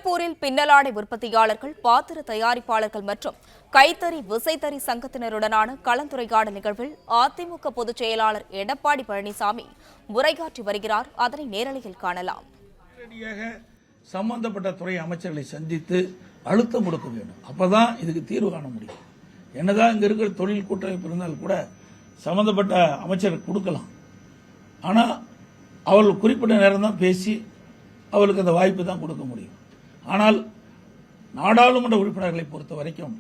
திருப்பூரில் பின்னலாடை உற்பத்தியாளர்கள், பாத்திர தயாரிப்பாளர்கள் மற்றும் கைத்தறி விசைத்தறி சங்கத்தினருடனான கலந்துரையாடல் நிகழ்வில் அதிமுக பொதுச் செயலாளர் எடப்பாடி பழனிசாமி உரையாற்றி வருகிறார். அதனை நேரலையில் காணலாம். சம்பந்தப்பட்ட துறை அமைச்சர்களை சந்தித்து அழுத்தம் கொடுக்க வேண்டும். அப்பதான் இதுக்கு தீர்வு காண முடியும். என்னதான் இங்க இருக்கிற தொழில் கூட்டமைப்பு இருந்தால் கூட சம்பந்தப்பட்ட அமைச்சருக்கு கொடுக்கலாம். ஆனா அவர்கள் குறிப்பிட்ட நேரம் தான் பேசி அவர்களுக்கு அந்த வாய்ப்பு தான் கொடுக்க முடியும். ஆனால் நாடாளுமன்ற உறுப்பினர்களை பொறுத்த வரைக்கும்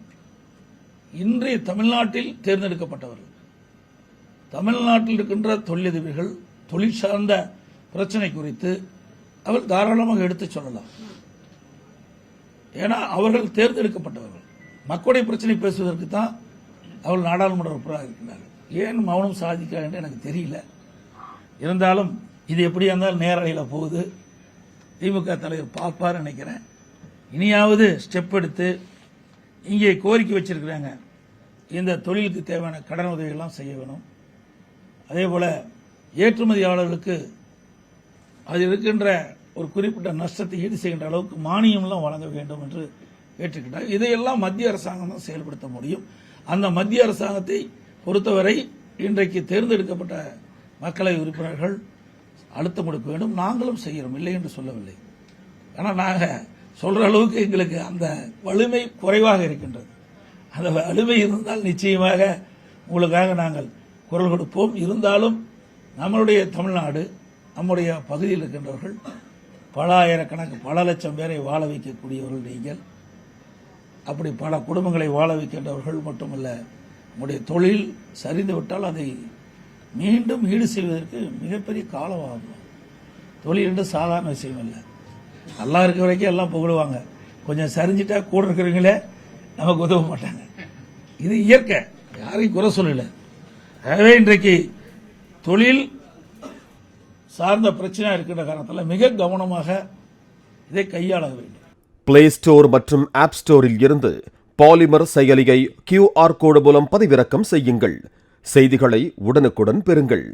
இன்றைய தமிழ்நாட்டில் தேர்ந்தெடுக்கப்பட்டவர்கள், தமிழ்நாட்டில் இருக்கின்ற தொழிலதிபர்கள், தொழில் சார்ந்த பிரச்சனை குறித்து அவர் தாராளமாக எடுத்துச் சொல்லலாம். ஏன்னா அவர்கள் தேர்ந்தெடுக்கப்பட்டவர்கள். மக்களுடைய பிரச்சனை பேசுவதற்கு தான் அவர்கள் நாடாளுமன்ற உறுப்பினராக இருக்கிறார்கள். ஏன் மௌனம் சாதிக்கிறார் என்று எனக்கு தெரியல. இருந்தாலும் இது எப்படியா இருந்தாலும் நேரலையில் போகுது. திமுக தலைவர் பார்ப்பார் நினைக்கிறேன். இனியாவது ஸ்டெப் எடுத்து இங்கே கோரிக்கை வச்சிருக்கிறாங்க, இந்த தொழிலுக்கு தேவையான கடன் உதவிகள்லாம் செய்ய வேணும். அதே போல ஏற்றுமதியாளர்களுக்கு அது இருக்கின்ற ஒரு குறிப்பிட்ட நஷ்டத்தை ஈடு செய்கின்ற அளவுக்கு மானியம்லாம் வழங்க வேண்டும் என்று கேட்டுக்கிட்டார். இதையெல்லாம் மத்திய அரசாங்கம் தான் செயல்படுத்த முடியும். அந்த மத்திய அரசாங்கத்தை பொறுத்தவரை இன்றைக்கு தேர்ந்தெடுக்கப்பட்ட மக்களவை உறுப்பினர்கள் அழுத்தம் கொடுக்க வேண்டும். நாங்களும் செய்கிறோம், இல்லை என்று சொல்லவில்லை. ஆனால் நாங்கள் சொல்ற அளவுக்கு எங்களுக்கு அந்த வலிமை குறைவாக இருக்கின்றது. அந்த வலிமை இருந்தால் நிச்சயமாக உங்களுக்காக நாங்கள் குரல் கொடுப்போம். இருந்தாலும் நம்மளுடைய தமிழ்நாடு, நம்முடைய பகுதியில் இருக்கின்றவர்கள் பல ஆயிரக்கணக்கு, பல லட்சம் பேரை வாழ வைக்கக்கூடியவர்கள் நீங்கள். அப்படி பல குடும்பங்களை வாழ வைக்கின்றவர்கள் மட்டுமல்ல, நம்முடைய தொழில் சரிந்து விட்டால் அதை மீண்டும் ஈடு செய்வதற்கு மிகப்பெரிய காலம் ஆகும். தொழில் என்று சாதாரண விஷயம் இல்லை. நல்லா இருக்கிற வரைக்கும் எல்லாம் புகழுவாங்க, கொஞ்சம் சரிஞ்சிட்டா கூட இருக்கிறவங்களே நமக்கு உதவ மாட்டாங்க. இது இயற்கை, யாரையும் குறை சொல்லல. எனவே இன்றைக்கு தொழில் சார்ந்த பிரச்சனை இருக்கின்ற காரணத்தில் மிக கவனமாக இதை கையாள வேண்டும். பிளே ஸ்டோர் மற்றும் ஆப் ஸ்டோரில் இருந்து பாலிமர் செயலியை QR கோடு மூலம் பதிவிறக்கம் செய்யுங்கள். செய்திகளை உடனுக்குடன் பெறுங்கள்.